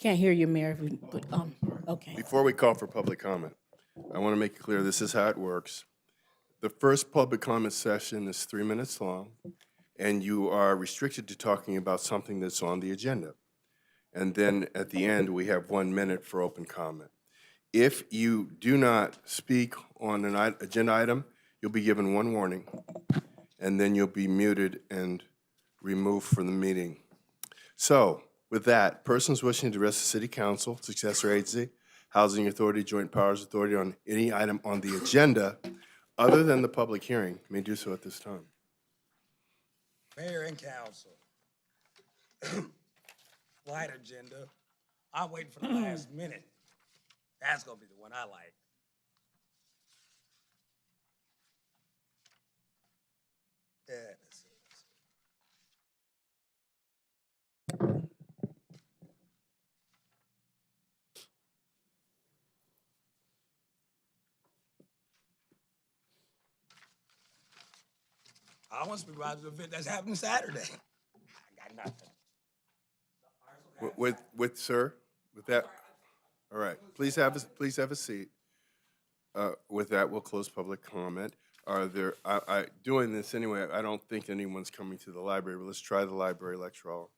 Can't hear you, Mayor, but, okay. Before we call for public comment, I want to make it clear, this is how it works. The first public comment session is 3 minutes long, and you are restricted to talking about something that's on the agenda. And then at the end, we have 1 minute for open comment. If you do not speak on an agenda item, you'll be given 1 warning, and then you'll be muted and removed from the meeting. So, with that, persons wishing to address the City Council, successor agency, Housing Authority, Joint Powers Authority on any item on the agenda other than the public hearing may do so at this time. Mayor and council. Light agenda. I'm waiting for the last minute. That's gonna be the one I like. Yeah, that's it. I want to speak about the event that's happening Saturday. I got nothing. Sir, with that, all right, please have a seat. With that, we'll close public comment. Are there, doing this anyway, I don't think anyone's coming to the library, but let's try the library lecture hall.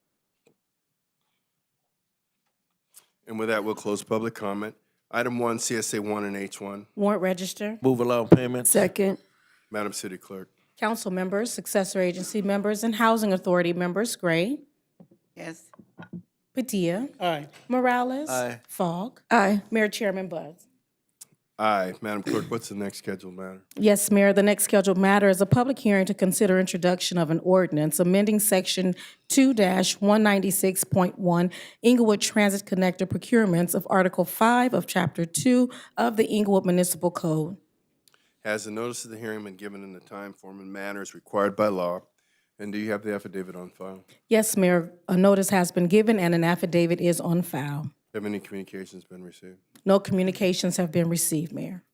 And with that, we'll close public comment. Item 1, CSA 1 and H1. Warrant register. Move along payments. Second. Madam City Clerk. Council members, successor agency members, and Housing Authority members, Gray, Yes. Padilla. Aye. Morales. Aye. Fogg. Aye. Mayor Chairman Buzz. Aye. Madam Clerk, what's the next scheduled matter? Yes, Mayor, the next scheduled matter is a public hearing to consider introduction of an ordinance amending Section 2-196.1 Inglewood Transit Connector Procurements of Article 5 of Chapter 2 of the Inglewood Municipal Code. Has the notice of the hearing been given in the time, form, and manner as required by law? And do you have the affidavit on file? Yes, Mayor, a notice has been given and an affidavit is on file. Have any communications been received? No communications have been received, Mayor.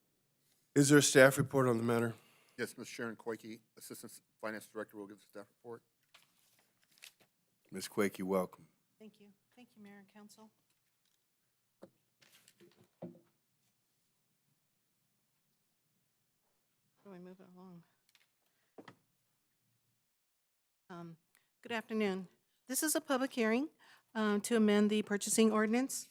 Is there a staff report on the matter? Yes, Ms. Sharon Quakey, Assistant Finance Director, will give the staff report. Ms. Quakey, welcome. Thank you. Thank you, Mayor and Council. How do I move it along? Good afternoon. This is a public hearing to amend the purchasing ordinance.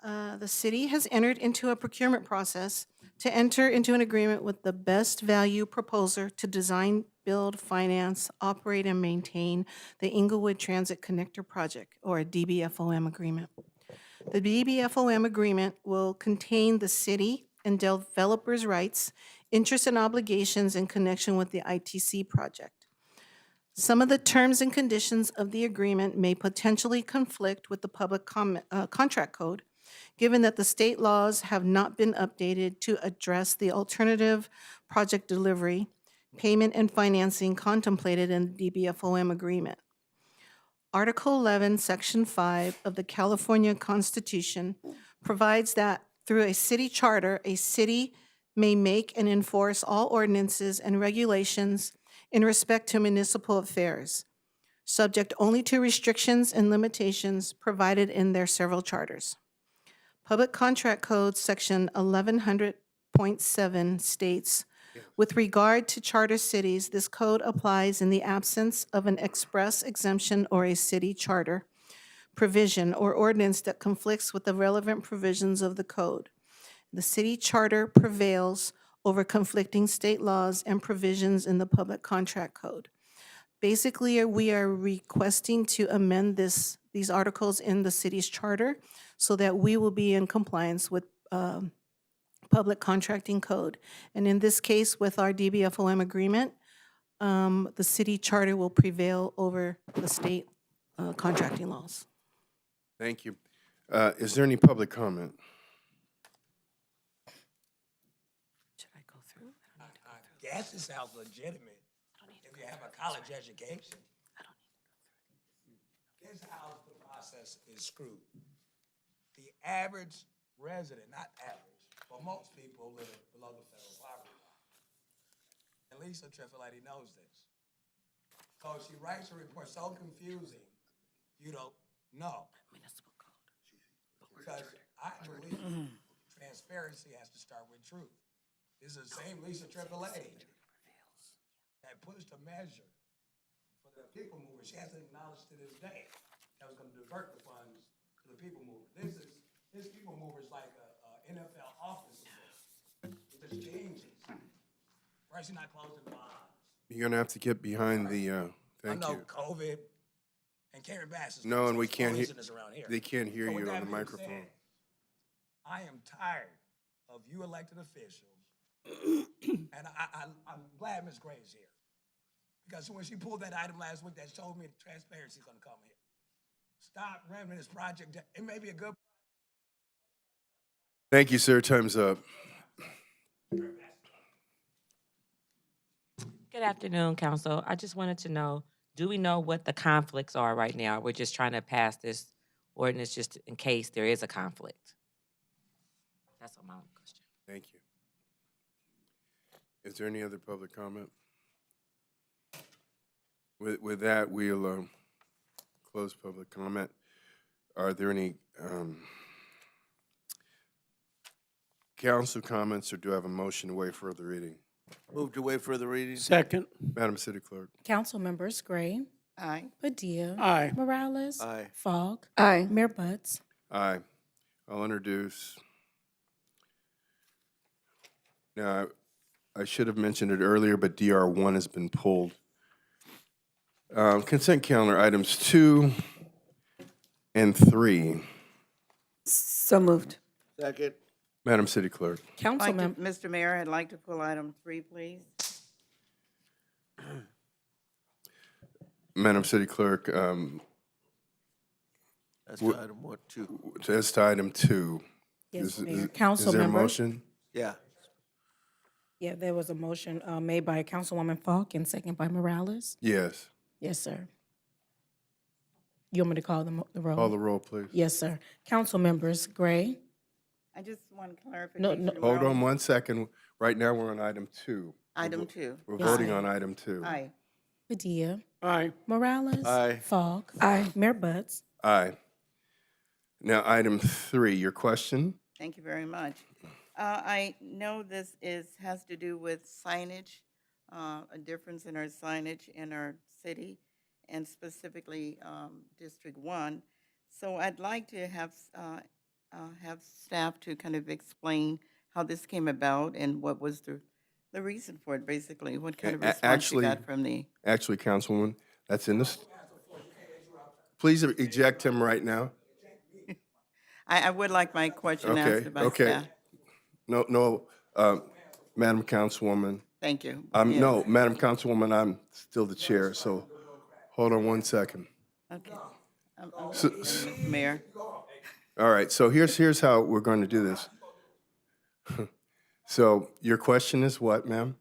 The city has entered into a procurement process to enter into an agreement with the best value proposer to design, build, finance, operate, and maintain the Inglewood Transit Connector Project, or a DBFOM agreement. The DBFOM agreement will contain the city and developers' rights, interests, and obligations in connection with the ITC project. Some of the terms and conditions of the agreement may potentially conflict with the Public Contract Code, given that the state laws have not been updated to address the alternative project delivery, payment, and financing contemplated in the DBFOM agreement. Article 11, Section 5 of the California Constitution provides that through a city charter, a city may make and enforce all ordinances and regulations in respect to municipal affairs, subject only to restrictions and limitations provided in their several charters. Public Contract Code Section 1100.7 states, with regard to charter cities, this code applies in the absence of an express exemption or a city charter provision or ordinance that conflicts with the relevant provisions of the code. The city charter prevails over conflicting state laws and provisions in the Public Contract Code. Basically, we are requesting to amend these articles in the city's charter so that we will be in compliance with Public Contracting Code. And in this case, with our DBFOM agreement, the city charter will prevail over the state contracting laws. Thank you. Is there any public comment? Should I go through? I guess it sounds legitimate if you have a college education. I don't need to go through. Here's how the process is screwed. The average resident, not average, but most people live below the federal poverty line. And Lisa Trifilati knows this. So she writes a report so confusing, you don't know. Municipal code. Because I believe transparency has to start with truth. This is the same Lisa AAA that pushed a measure for the people mover. She hasn't acknowledged to this day that was gonna divert the funds to the people mover. This people mover is like a NFL office support. It just changes. First, you're not closing bonds. You're gonna have to get behind the, I thank know you. COVID and Karen Bass is. No, and we can't hear, poisonous around here. they can't hear But with you on that the being microphone. said, I am tired of you elected officials, and I'm glad Ms. Gray is here. Because when she pulled that item last week, that showed me transparency is gonna come here. Stop ramming this project. It may be a good. Thank you, sir. Time's up. Good afternoon, council. I just wanted to know, do we know what the conflicts are right now? We're just trying to pass this ordinance just in case there is a conflict. That's all my only question. Thank you. Is there any other public comment? With that, we'll close public comment. Are there any council comments, or do I have a motion to waive further reading? Move to waive further reading. Second. Madam City Clerk. Council members Gray, Aye. Padilla. Aye. Morales. Aye. Fogg. Aye. Mayor Butts. Aye. I'll introduce. Now, I should have mentioned it earlier, but DR1 has been pulled. Consent calendar items 2 and 3. So moved. Second. Madam City Clerk. Council Like to- members. Mr. Mayor, I'd like to pull item 3, please. Madam City Clerk, That's to item what, 2? as to item 2. Yes, Mayor. Is Council there a members. motion? Yeah. Yeah, there was a motion made by Councilwoman Falk and second by Morales. Yes. Yes, sir. You want me to call the roll? Call the roll, please. Yes, sir. Council members Gray. I just want clarification. no. Hold We're on 1 second. Right now, we're on item 2. Item 2. We're Yes, voting ma'am. on item 2. Aye. Padilla. Aye. Morales. Aye. Fogg. Aye. Mayor Butts. Aye. Now, item 3, your question? Thank you very much. I know this has to do with signage, a difference in our signage in our city, and specifically District 1. So I'd like to have staff to kind of explain how this came about and what was the reason for it, basically. What kind of response you actually- got from the... Actually, Councilwoman, that's in this. Please eject him right now. I would like my question Okay, answered by okay. staff. No, Madam Councilwoman. Thank you. No, Yes. Madam Councilwoman, I'm still the chair, so hold on 1 second. Okay. So- Mayor, All right, so here's how we're going to do this. So your question is what, ma'am?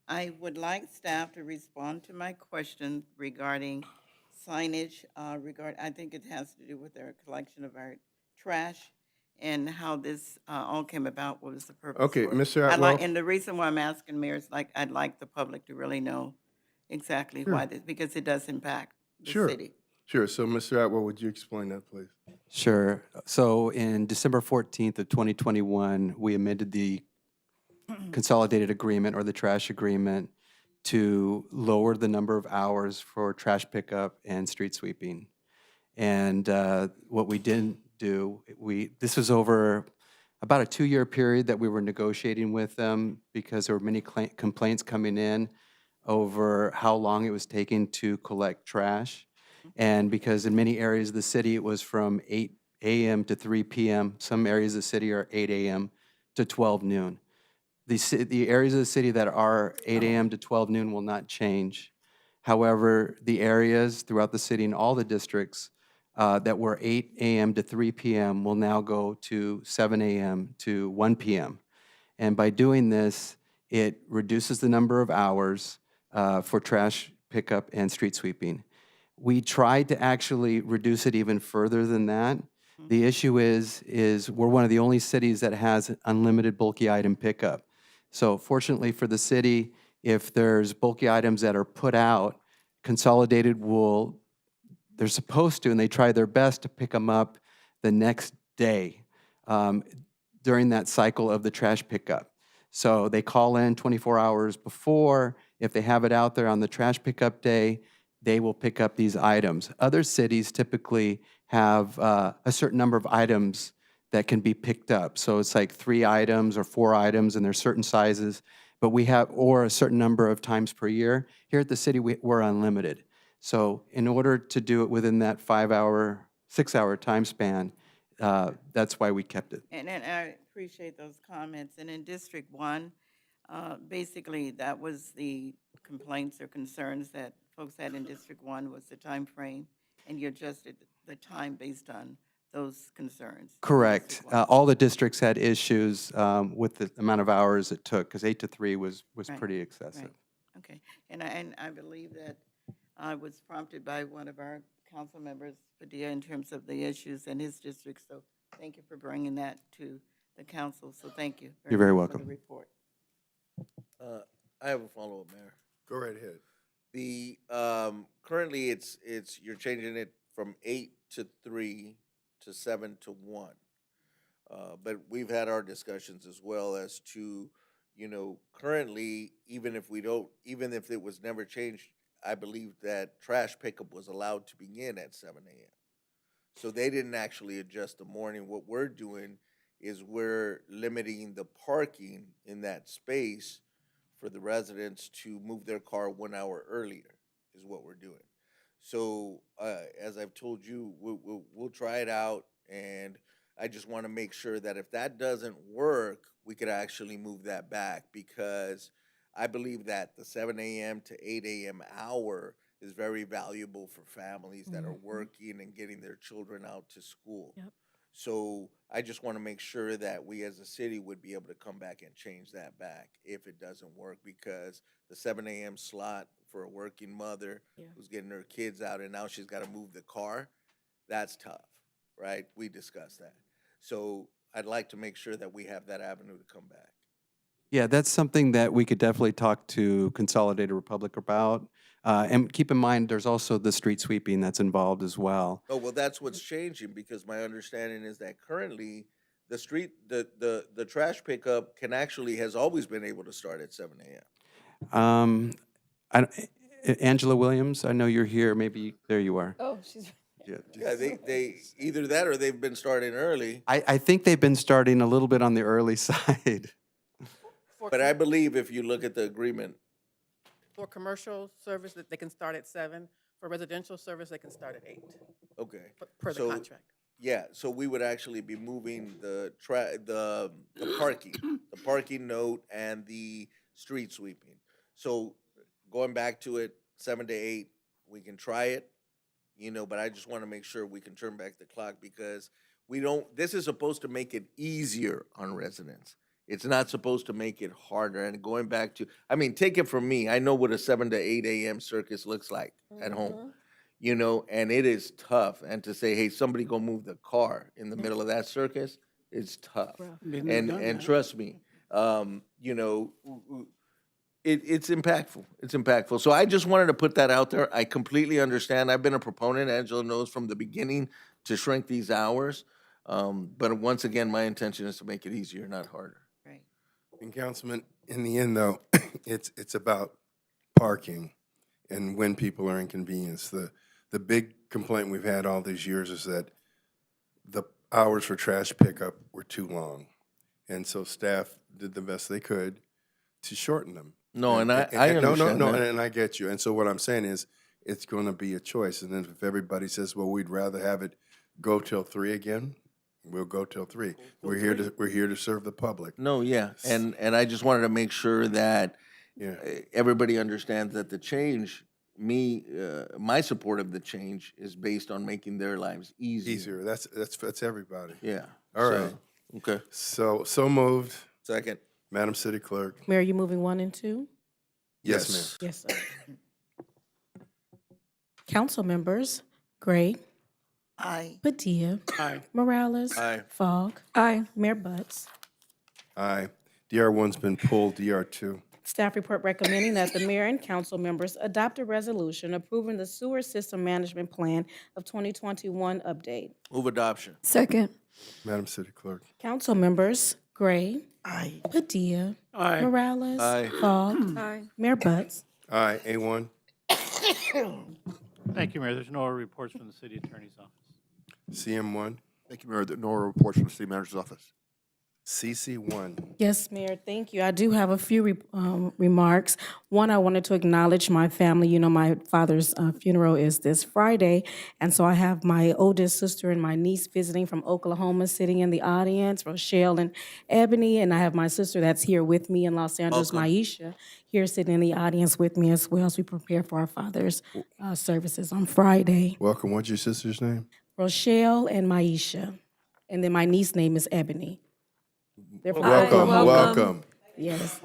I would like staff to respond to my question regarding signage, I think it has to do with our collection of our trash and how this all came about, what was the purpose Okay, for it. Mr. I'd like, Atwell? and the reason why I'm asking, Mayor, is I'd like the public to really know exactly why this, because it does impact the Sure. city. Sure, so Mr. Atwell, would you explain that, please? Sure. So in December 14th of 2021, we amended the consolidated agreement or the trash agreement to lower the number of hours for trash pickup and street sweeping. And what we didn't do, this was over about a 2-year period that we were negotiating with them because there were many complaints coming in over how long it was taking to collect trash. And because in many areas of the city, it was from 8 a.m. to 3 p.m. Some areas of the city are 8 a.m. to 12 noon. The areas of the city that are 8 a.m. to 12 noon will not change. However, the areas throughout the city and all the districts that were 8 a.m. to 3 p.m. will now go to 7 a.m. to 1 p.m. And by doing this, it reduces the number of hours for trash pickup and street sweeping. We tried to actually reduce it even further than that. The issue is we're one of the only cities that has unlimited bulky item pickup. So fortunately for the city, if there's bulky items that are put out, Consolidated they're supposed to, and they try their best to pick them up the next day. during that cycle of the trash pickup. So they call in 24 hours before. If they have it out there on the trash pickup day, they will pick up these items. Other cities typically have a certain number of items that can be picked up. So it's like 3 items or 4 items, and there's certain sizes. But we have, or a certain number of times per year. Here at the city, we're unlimited. So in order to do it within that 5-hour, 6-hour time span, that's why we kept it. And I appreciate those comments. And in District 1, basically, that was the complaints or concerns that folks had in District 1 was the time frame, and you adjusted the time based on those concerns. in Correct. District 1. All the districts had issues with the amount of hours it took, because 8 to 3 was Right, pretty excessive. Right. Okay. And I believe that I was prompted by one of our council members, Padilla, in terms of the issues in his district. So thank you for bringing that to the council. So thank you. You're very much for welcome. the report. I have a follow-up, Mayor. Go right ahead. The, currently it's, you're changing it from 8 to 3 to 7 to 1. But we've had our discussions as well as to, currently, even if it was never changed, I believe that trash pickup was allowed to begin at 7 a.m. So they didn't actually adjust the morning. What we're doing is we're limiting the parking in that space for the residents to move their car 1 hour earlier, is what we're doing. So, as I've told you, we'll try it out, and I just want to make sure that if that doesn't work, we could actually move that back, because I believe that the 7 a.m. to 8 a.m. hour is very valuable for families that are working and getting their children out to school. Yep. So I just want to make sure that we as a city would be able to come back and change that back if it doesn't work, because the 7 a.m. slot for a working mother Yeah. who's getting her kids out and now she's got to move the car, that's tough, right? We discussed that. So I'd like to make sure that we have that avenue to come back. Yeah, that's something that we could definitely talk to Consolidated Republic about. And keep in mind, there's also the street sweeping that's involved as well. Oh, well, that's what's changing, because my understanding is that currently the trash pickup has always been able to start at 7 a.m. Angela Williams, I know you're here. Maybe, there you are. Oh, she's. Yeah, they either that or they've been starting early. I think they've been starting a little bit on the early side. But I believe if you look at the agreement, For commercial service, that they can start at 7. For residential service, they can start at 8, okay. per the So- contract. Yeah, so we would actually be moving the parking note and the street sweeping. So going back to it, 7 to 8, we can try it, but I just want to make sure we can turn back the clock, because this is supposed to make it easier on residents. It's not supposed to make it harder. And going back to, take it from me, I know what a 7 to 8 a.m. circus looks like at home. And it is tough. And to say, hey, somebody go move the car in the middle of that circus, it's tough. And trust me, it's impactful. It's impactful. So I just wanted to put that out there. I completely understand. I've been a proponent, Angela knows from the beginning, to shrink these hours. But once again, my intention is to make it easier, not harder. Right. And Councilman, in the end, though, it's about parking and when people are inconvenienced. The big complaint we've had all these years is that the hours for trash pickup were too long. And so staff did the best they could to shorten them. No, and I understand No, that. and I get you. And so what I'm saying is, it's going to be a choice. And then if everybody says, well, we'd rather have it go till 3 again, we'll go till 3. We're here to serve the public. No, yeah. And I just wanted to make sure that Yeah. everybody understands that the change, my support of the change is based on making their lives easier. Easier. That's everybody. Yeah. All So, right. Okay. So moved. Second. Madam City Clerk. Mayor, you moving 1 and 2? Yes, ma'am. Yes, sir. Council members, Gray, Aye. Padilla, Aye. Morales, Aye. Fogg, Aye. Mayor Butts. Aye. DR1's been pulled. DR2. Staff report recommending that the mayor and council members adopt a resolution approving the sewer system management plan of 2021 update. Move adoption. Second. Madam City Clerk. Council members Gray, Aye. Padilla, Aye. Morales, Aye. Fogg, Aye. Mayor Butts. Aye. A1. Thank you, Mayor. There's no reports from the city attorney's office. CM1. Thank you, Mayor. No reports from the city manager's office. CC1. Yes, Mayor, thank you. I do have a few remarks. One, I wanted to acknowledge my family. You know, my father's funeral is this Friday, and so I have my oldest sister and my niece visiting from Oklahoma sitting in the audience, Rochelle and Ebony, and I have my sister that's here with me in Los Angeles, Welcome. Maisha, here sitting in the audience with me as well as we prepare for our father's services on Friday. Welcome. What's your sister's name? Rochelle and Maisha, and then my niece's name is Ebony. They're from Welcome. Oklahoma. Welcome. Yes.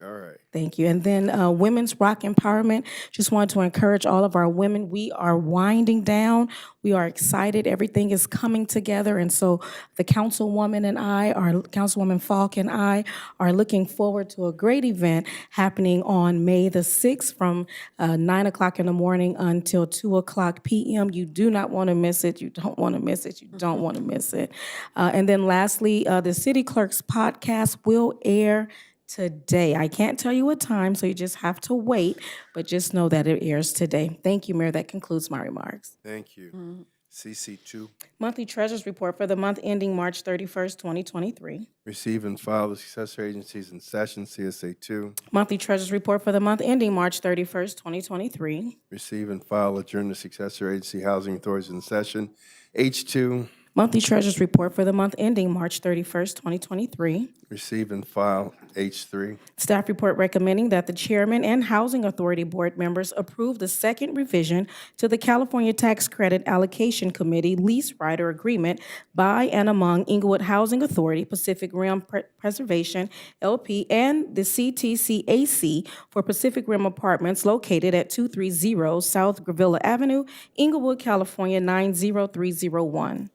All right. Thank you. And then Women's Rock Empowerment. Just wanted to encourage all of our women. We are winding down. We are excited. Everything is coming together. And so the councilwoman and I, our Councilwoman Falk and I, are looking forward to a great event happening on May the 6th from 9 o'clock in the morning until 2 o'clock p.m. You do not want to miss it. You don't want to miss it. You don't want to miss it. And then lastly, the City Clerk's podcast will air today. I can't tell you what time, so you just have to wait, but just know that it airs today. Thank you, Mayor. That concludes my remarks. Thank you. CC2. Monthly Treasurers Report for the month ending March 31st, 2023. Receive and file with successor agencies in session, CSA2. Monthly Treasurers Report for the month ending March 31st, 2023. Receive and file adjourn to successor agency housing authorities in session, H2. Monthly Treasurers Report for the month ending March 31st, 2023. Receive and file, H3. Staff report recommending that the chairman and Housing Authority board members approve the second revision to the California Tax Credit Allocation Committee lease rider agreement by and among Inglewood Housing Authority, Pacific Rim Preservation, LP, and the CTCAC for Pacific Rim Apartments located at 230 South Gravilla Avenue, Inglewood, California, 90301.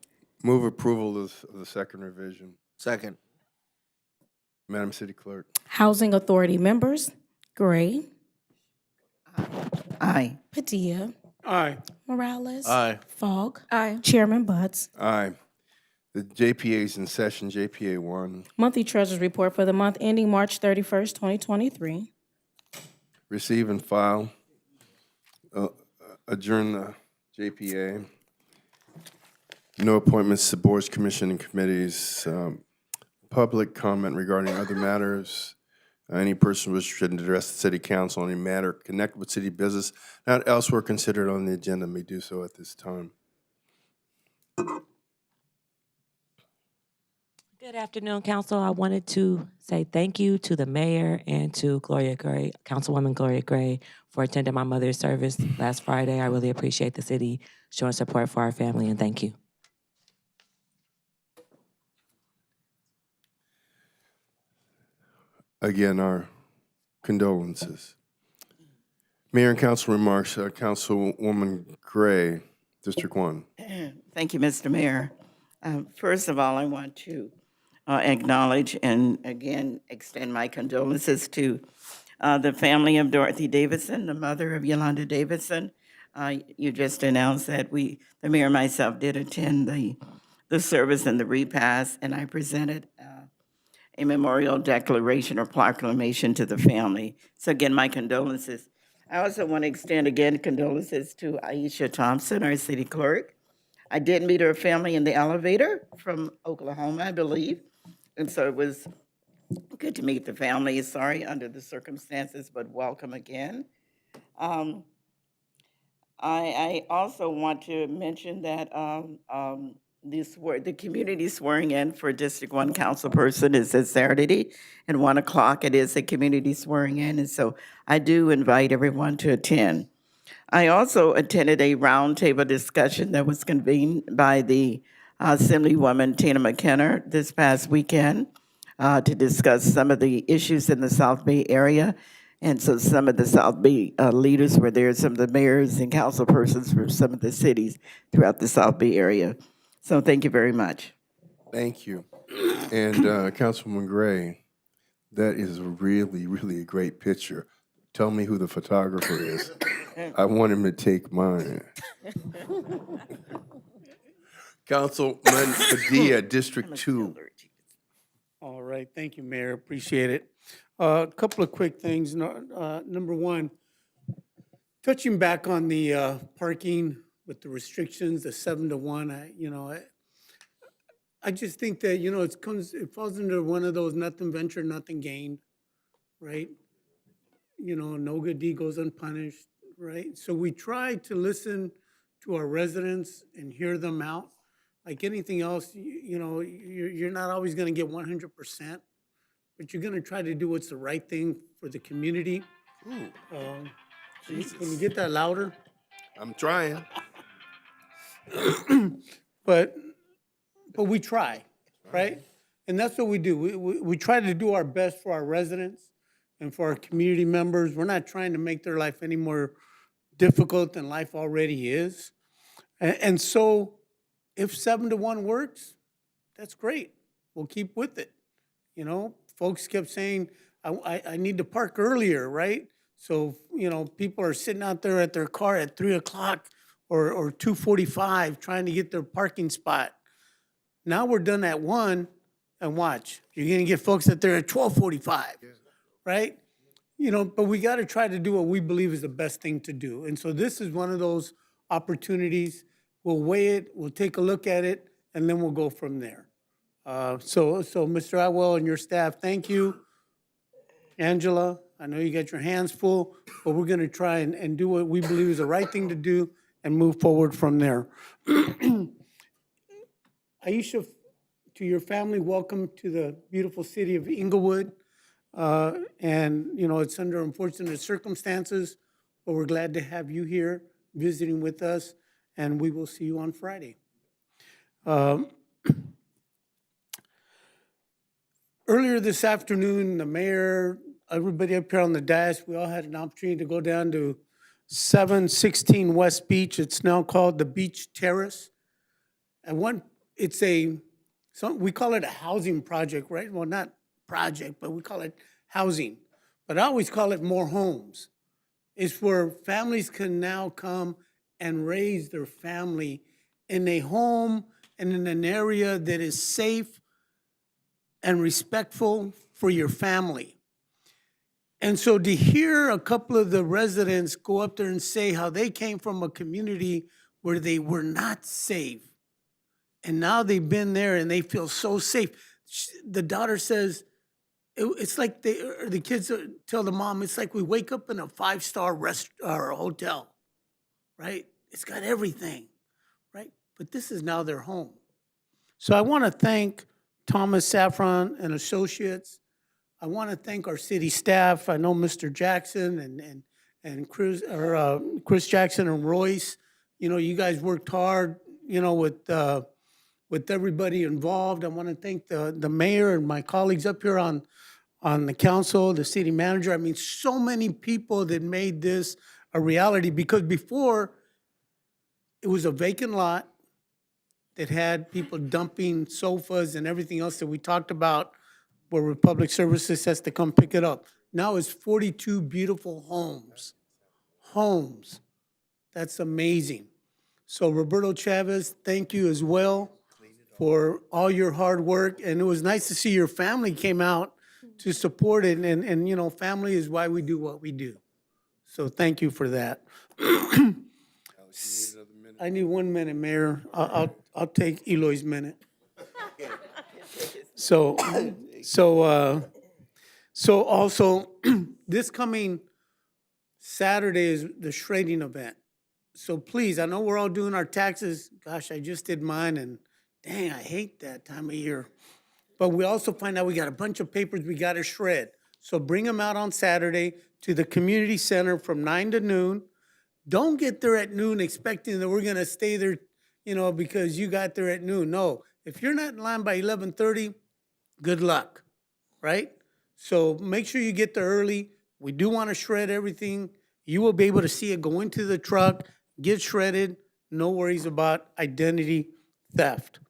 Move approval of the second revision. Second. Madam City Clerk. Housing Authority members, Gray, Aye. Padilla, Aye. Morales. Aye. Fogg. Aye. Chairman Butts. Aye. The JPA is in session, JPA 1. Monthly Treasurers Report for the month ending March 31st, 2023. Receive and file, adjourn the JPA. No appointments to boards, commission, and committees. Public comment regarding other matters. Any person wishing to address the city council on any matter connected with city business not elsewhere considered on the agenda may do so at this time. Good afternoon, council. I wanted to say thank you to the mayor and to Gloria Gray, Councilwoman Gloria Gray, for attending my mother's service last Friday. I really appreciate the city showing support for our family, and thank you. Again, our condolences. Mayor and council remarks, Councilwoman Gray, District 1. Thank you, Mr. Mayor. First of all, I want to acknowledge and again extend my condolences to the family of Dorothy Davidson, the mother of Yolanda Davidson. You just announced that the mayor and myself did attend the service and the repast, and I presented a memorial declaration or proclamation to the family. So again, my condolences. I also want to extend again condolences to Aisha Thompson, our city clerk. I did meet her family in the elevator from Oklahoma, I believe. And so it was good to meet the family. Sorry under the circumstances, but welcome again. I also want to mention that the community swearing in for District 1 councilperson is this Saturday at 1 o'clock. It is a community swearing in, and so I do invite everyone to attend. I also attended a roundtable discussion that was convened by the Assemblywoman Tina McKenna this past weekend to discuss some of the issues in the South Bay area. And so some of the South Bay leaders were there, some of the mayors and council persons from some of the cities throughout the South Bay area. So thank you very much. Thank you. And Councilwoman Gray, That is really, really a great picture. Tell me who the photographer is. I want him to take mine. Councilman Padilla, District 2. All right, thank you, Mayor, appreciate it. A couple of quick things. Number one, touching back on the parking with the restrictions, the 7 to 1, I just think that, it falls into one of those nothing ventured, nothing gained, right? No good deed goes unpunished, right? So we try to listen to our residents and hear them out. Like anything else, you're not always gonna get 100%, but you're gonna try to do what's the right thing for the community. Can you get that louder? I'm trying. But we try, right? And that's what we do. We try to do our best for our residents and for our community members. We're not trying to make their life any more difficult than life already is. And so if 7 to 1 works, that's great. We'll keep with it. Folks kept saying, I need to park earlier, right? So, people are sitting out there at their car at 3 o'clock or 2:45 trying to get their parking spot. Now we're done at 1, and watch, you're gonna get folks out there at 12:45, right? But we gotta try to do what we believe is the best thing to do. And so this is one of those opportunities. We'll weigh it, we'll take a look at it, and then we'll go from there. So Mr. Atwell and your staff, thank you. Angela, I know you got your hands full, but we're gonna try and do what we believe is the right thing to do and move forward from there. Aisha, to your family, welcome to the beautiful city of Inglewood. And, it's under unfortunate circumstances, but we're glad to have you here visiting with us, and we will see you on Friday. Earlier this afternoon, the mayor, everybody up here on the dais, we all had an opportunity to go down to 716 West Beach. It's now called the Beach Terrace. And we call it a housing project, right? Well, not project, but we call it housing. But I always call it more homes. It's where families can now come and raise their family in a home and in an area that is safe and respectful for your family. And so to hear a couple of the residents go up there and say how they came from a community where they were not safe, and now they've been there and they feel so safe. The daughter says, it's like the kids tell the mom, it's like we wake up in a 5-star or hotel, right? It's got everything, right? But this is now their home. So I want to thank Thomas Saffron and Associates. I want to thank our city staff. I know Mr. Jackson and Chris Jackson and Royce. You guys worked hard, with everybody involved. I want to thank the mayor and my colleagues up here on the council, the city manager. I mean, so many people that made this a reality, because before it was a vacant lot that had people dumping sofas and everything else that we talked about, where Republic Services has to come pick it up. Now it's 42 beautiful homes. Homes. That's amazing. So Roberto Chavez, thank you as well for all your hard work. And it was nice to see your family came out to support it. And family is why we do what we do. So thank you for that. I need 1 minute, Mayor. I'll take Eloy's minute. So also, this coming Saturday is the shredding event. So please, I know we're all doing our taxes. Gosh, I just did mine, and dang, I hate that time of year. But we also find out we got a bunch of papers we got to shred. So bring them out on Saturday to the community center from 9 to noon. Don't get there at noon expecting that we're going to stay there, because you got there at noon. No, if you're not in line by 11:30, good luck, right? So make sure you get there early. We do want to shred everything. You will be able to see it go into the truck, get shredded. No worries about identity theft.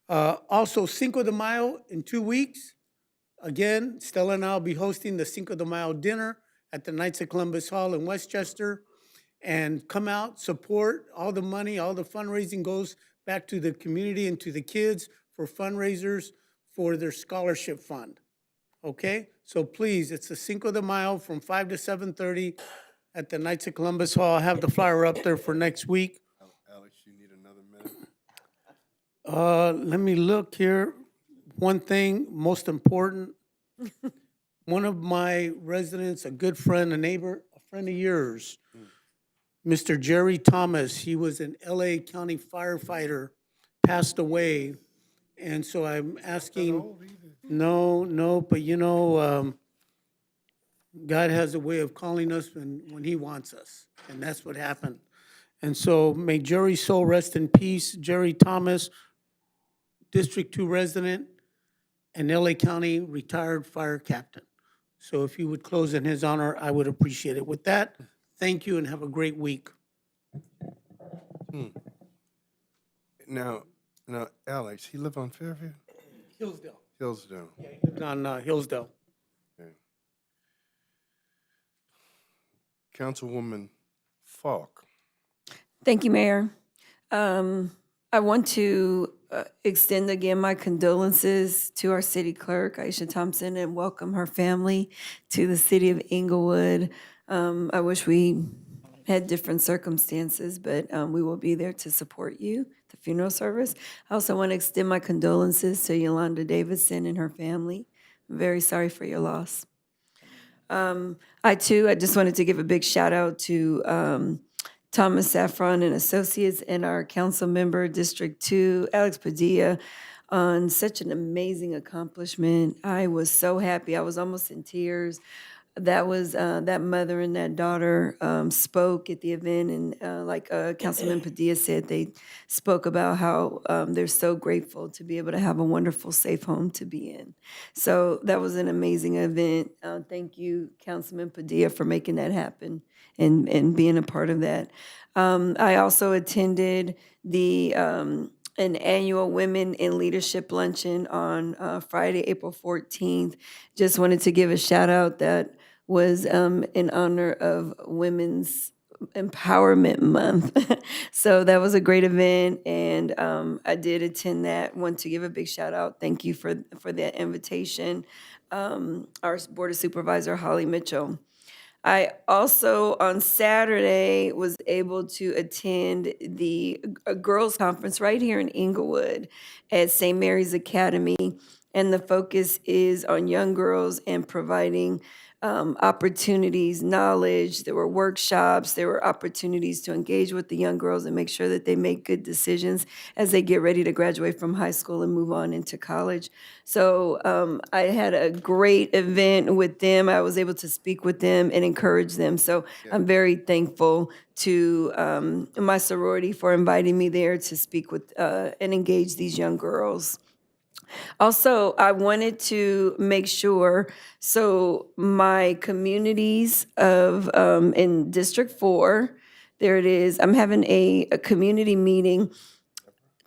Also, Cinco de Mayo in 2 weeks. Again, Stella and I will be hosting the Cinco de Mayo dinner at the Knights of Columbus Hall in Westchester. And come out, support. All the money, all the fundraising goes back to the community and to the kids for fundraisers for their scholarship fund. Okay? So please, it's the Cinco de Mayo from 5 to 7:30 at the Knights of Columbus Hall. I have the flyer up there for next week. Alex, you need another minute? Let me look here. One thing, most important. One of my residents, a good friend, a neighbor, a friend of yours, Mr. Jerry Thomas, he was an LA County firefighter, passed away. And so I'm asking, no, but God has a way of calling us when he wants us, and that's what happened. And so may Jerry's soul rest in peace. Jerry Thomas, District 2 resident and LA County retired fire captain. So if you would close in his honor, I would appreciate it. With that, thank you and have a great week. Now, Alex, he lived on Fairview? Hillsdale. Hillsdale. Yeah, he lived on Hillsdale. Okay. Councilwoman Falk. Thank you, Mayor. I want to extend again my condolences to our city clerk, Aisha Thompson, and welcome her family to the city of Inglewood. I wish we had different circumstances, but we will be there to support you, the funeral service. I also want to extend my condolences to Yolanda Davidson and her family. I'm very sorry for your loss. I just wanted to give a big shout out to Thomas Saffron and Associates and our council member, District 2, Alex Padilla, on such an amazing accomplishment. I was so happy. I was almost in tears. That was that mother and that daughter spoke at the event, and like Councilman Padilla said, they spoke about how they're so grateful to be able to have a wonderful, safe home to be in. So that was an amazing event. Thank you, Councilman Padilla, for making that happen and being a part of that. I also attended the an annual Women in Leadership Luncheon on Friday, April 14th. Just wanted to give a shout out that was in honor of Women's Empowerment Month. So that was a great event, and I did attend that. Want to give a big shout out. Thank you for that invitation. Our Board of Supervisor, Holly Mitchell. I also, on Saturday, was able to attend the girls' conference right here in Inglewood at St. Mary's Academy. And the focus is on young girls and providing opportunities, knowledge. There were workshops. There were opportunities to engage with the young girls and make sure that they make good decisions as they get ready to graduate from high school and move on into college. So I had a great event with them. I was able to speak with them and encourage them. So I'm very thankful to my sorority for inviting me there to speak with and engage these young girls. Also, I wanted to make sure, so my communities of, in District 4, there it is, I'm having a community meeting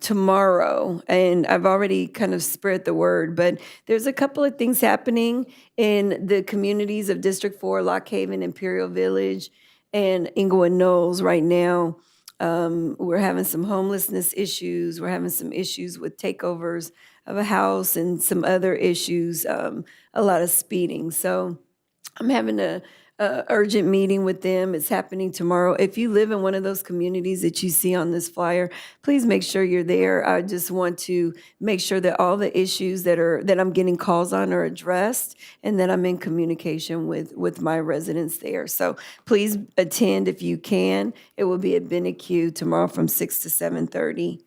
tomorrow, and I've already kind of spread the word, but there's a couple of things happening in the communities of District 4, Lock Haven, Imperial Village, and Inglewood Knolls right now. We're having some homelessness issues. We're having some issues with takeovers of a house and some other issues, a lot of speeding. So I'm having a urgent meeting with them. It's happening tomorrow. If you live in one of those communities that you see on this flyer, please make sure you're there. I just want to make sure that all the issues that I'm getting calls on are addressed and that I'm in communication with my residents there. So please attend if you can. It will be at Benacue tomorrow from 6 to 7:30.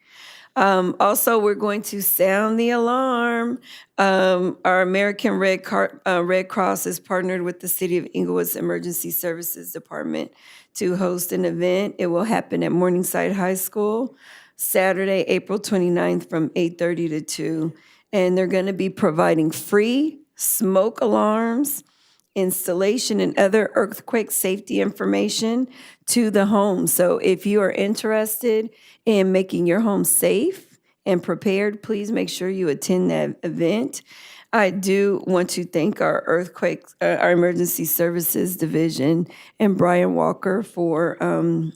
Also, we're going to sound the alarm. Our American Red Cross has partnered with the City of Inglewood's Emergency Services Department to host an event. It will happen at Morningside High School, Saturday, April 29th from 8:30 to 2. And they're going to be providing free smoke alarms, installation, and other earthquake safety information to the home. So if you are interested in making your home safe and prepared, please make sure you attend that event. I do want to thank our our emergency services division and Brian Walker for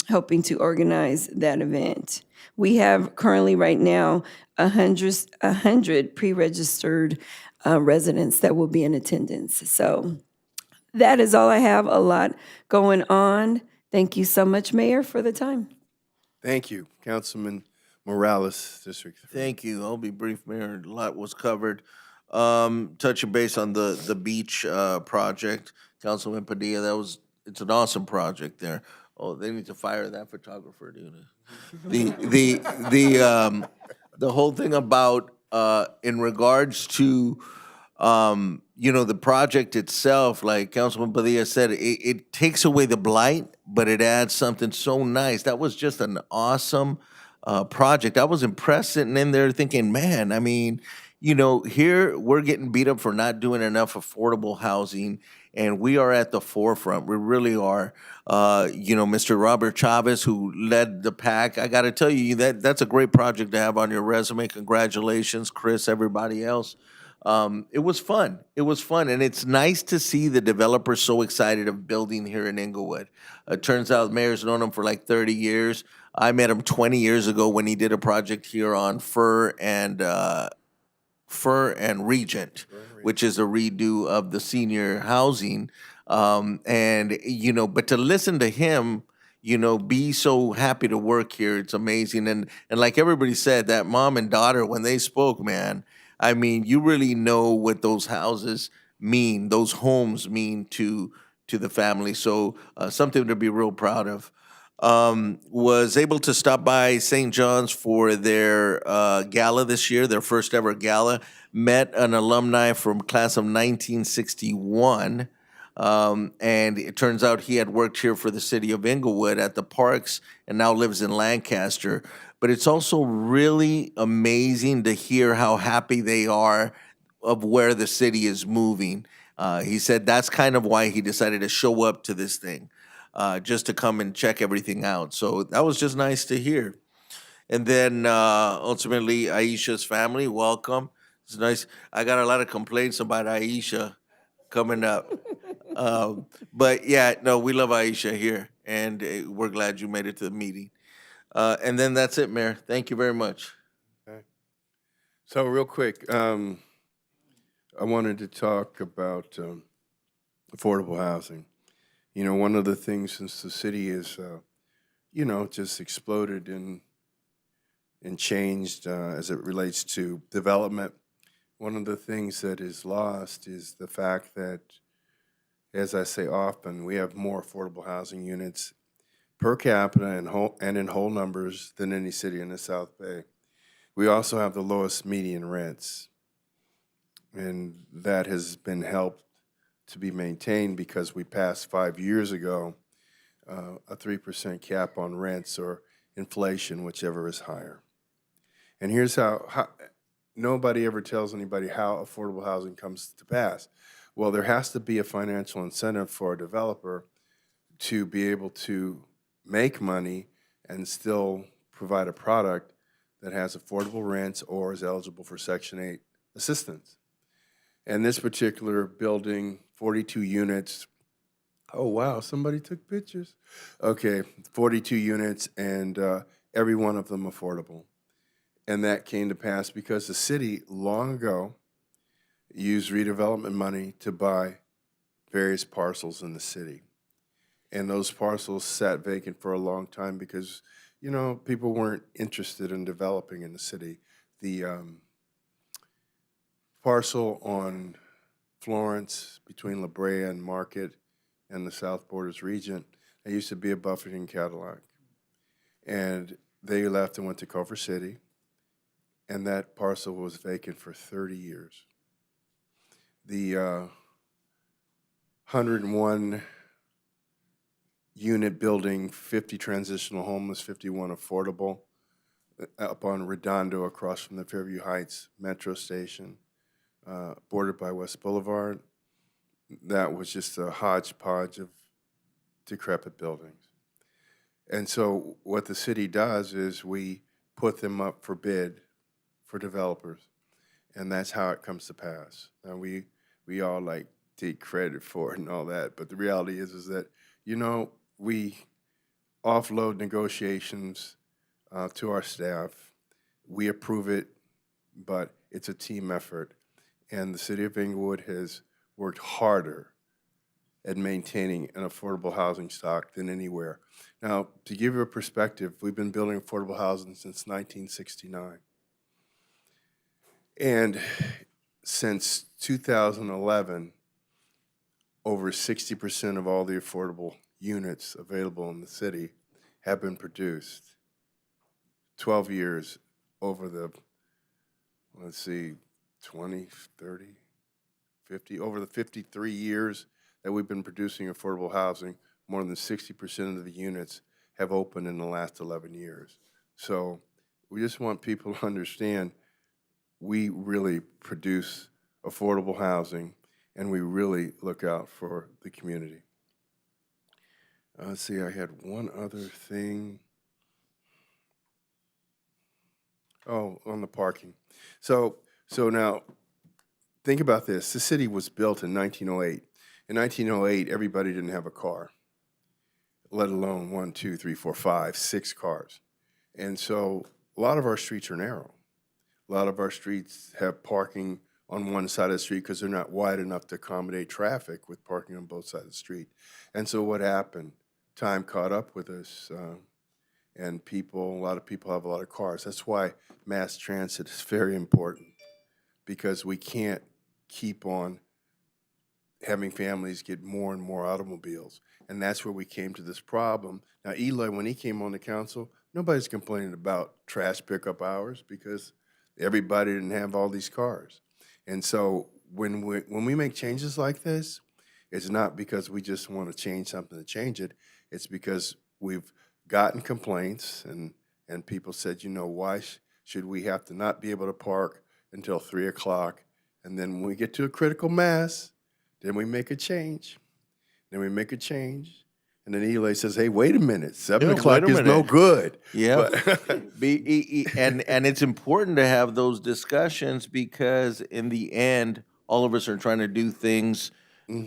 helping to organize that event. We have currently right now 100 pre-registered residents that will be in attendance. So that is all I have. A lot going on. Thank you so much, Mayor, for the time. Thank you, Councilman Morales, District 3. Thank you. I'll be brief, Mayor. A lot was covered. Touching base on the beach project, Councilman Padilla, it's an awesome project there. Oh, they need to fire that photographer, dude. The whole thing about in regards to the project itself, like Councilman Padilla said, it takes away the blight, but it adds something so nice. That was just an awesome project. I was impressed sitting in there thinking, man, I mean, here we're getting beat up for not doing enough affordable housing, and we are at the forefront. We really are. Mr. Robert Chavez, who led the pack, I got to tell you that's a great project to have on your resume. Congratulations, Chris, everybody else. It was fun. It was fun, and it's nice to see the developers so excited of building here in Inglewood. It turns out Mayor's known him for like 30 years. I met him 20 years ago when he did a project here on Fur and Regent, which is a redo of the senior housing. But to listen to him, be so happy to work here, it's amazing. And like everybody said, that mom and daughter, when they spoke, man, I mean, you really know what those houses mean, those homes mean to the family. So something to be real proud of. Was able to stop by St. John's for their gala this year, their first ever gala. Met an alumni from class of 1961. And it turns out he had worked here for the city of Inglewood at the parks and now lives in Lancaster. But it's also really amazing to hear how happy they are of where the city is moving. He said that's kind of why he decided to show up to this thing, just to come and check everything out. So that was just nice to hear. And then ultimately, Aisha's family, welcome. It's nice. I got a lot of complaints about Aisha coming up. But yeah, no, we love Aisha here, and we're glad you made it to the meeting. And then that's it, Mayor. Thank you very much. Okay. So real quick, I wanted to talk about affordable housing. One of the things since the city is, just exploded and changed as it relates to development, one of the things that is lost is the fact that, as I say often, we have more affordable housing units per capita and in whole numbers than any city in the South Bay. We also have the lowest median rents, and that has been helped to be maintained because we passed 5 years ago a 3% cap on rents or inflation, whichever is higher. And here's how nobody ever tells anybody how affordable housing comes to pass. Well, there has to be a financial incentive for a developer to be able to make money and still provide a product that has affordable rents or is eligible for Section 8 assistance. And this particular building, 42 units. Oh, wow, somebody took pictures. Okay, 42 units, and every one of them affordable. And that came to pass because the city, long ago, used redevelopment money to buy various parcels in the city. And those parcels sat vacant for a long time because, people weren't interested in developing in the city. The parcel on Florence between La Brea and Market and the South Borders Regent, it used to be a Buffington Cadillac. And they left and went to Culver City, and that parcel was vacant for 30 years. The 101 unit building, 50 transitional homeless, 51 affordable, up on Redondo across from the Fairview Heights Metro Station, bordered by West Boulevard. That was just a hodgepodge of decrepit buildings. And so what the city does is we put them up for bid for developers. And that's how it comes to pass. Now, we all like take credit for it and all that, but the reality is that, you know, we offload negotiations to our staff. We approve it, but it's a team effort. And the city of Inglewood has worked harder at maintaining an affordable housing stock than anywhere. Now, to give you a perspective, we've been building affordable housing since 1969. And since 2011, over 60% of all the affordable units available in the city have been produced. 12 years over the, let's see, 20, 30, 50, over the 53 years that we've been producing affordable housing, more than 60% of the units have opened in the last 11 years. So we just want people to understand we really produce affordable housing and we really look out for the community. Let's see, I had one other thing. Oh, on the parking. So now, think about this. The city was built in 1908. In 1908, everybody didn't have a car, let alone 1, 2, 3, 4, 5, 6 cars. And so a lot of our streets are narrow. A lot of our streets have parking on one side of the street because they're not wide enough to accommodate traffic with parking on both sides of the street. And so what happened? Time caught up with us, and a lot of people have a lot of cars. That's why mass transit is very important, because we can't keep on having families get more and more automobiles. And that's where we came to this problem. Now, Eli, when he came on the council, nobody's complaining about trash pickup hours because everybody didn't have all these cars. And so when we make changes like this, it's not because we just want to change something to change it. It's because we've gotten complaints and people said, you know, why should we have to not be able to park until 3 o'clock? And then when we get to a critical mass, then we make a change. Then we make a change. And then Eli says, hey, wait a minute, 7 o'clock is no good. Yeah. But- And it's important to have those discussions because in the end, all of us are trying to do things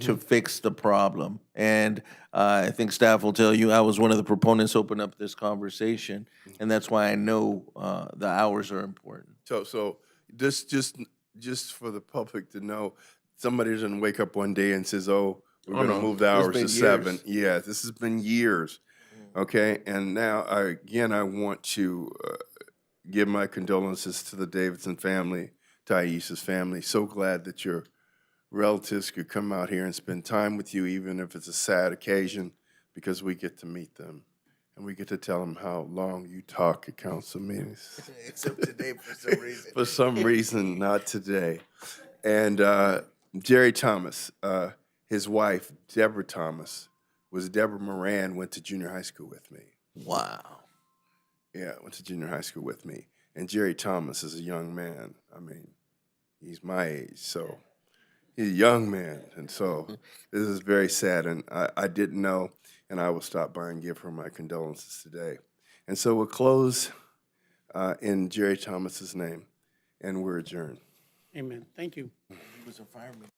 to fix the problem. And I think staff will tell you, I was one of the proponents open up this conversation, and that's why I know the hours are important. So just for the public to know, somebody doesn't wake up one day and says, oh, we're going to move the hours to 7. Yeah, this has been years. Okay, and now I want to give my condolences to the Davidson family, to Aisha's family. So glad that your relatives could come out here and spend time with you, even if it's a sad occasion, because we get to meet them. And we get to tell them how long you talk at council meetings. Except today for some reason. For some reason, not today. And Jerry Thomas, his wife, Deborah Thomas, Deborah Moran, went to junior high school with me. Wow. Yeah, went to junior high school with me. And Jerry Thomas is a young man. I mean, he's my age, so he's a young man. And so this is very sad. And I didn't know, and I will stop by and give her my condolences today. And so we'll close in Jerry Thomas's name, and we're adjourned. Amen. Thank you. He was a fireman.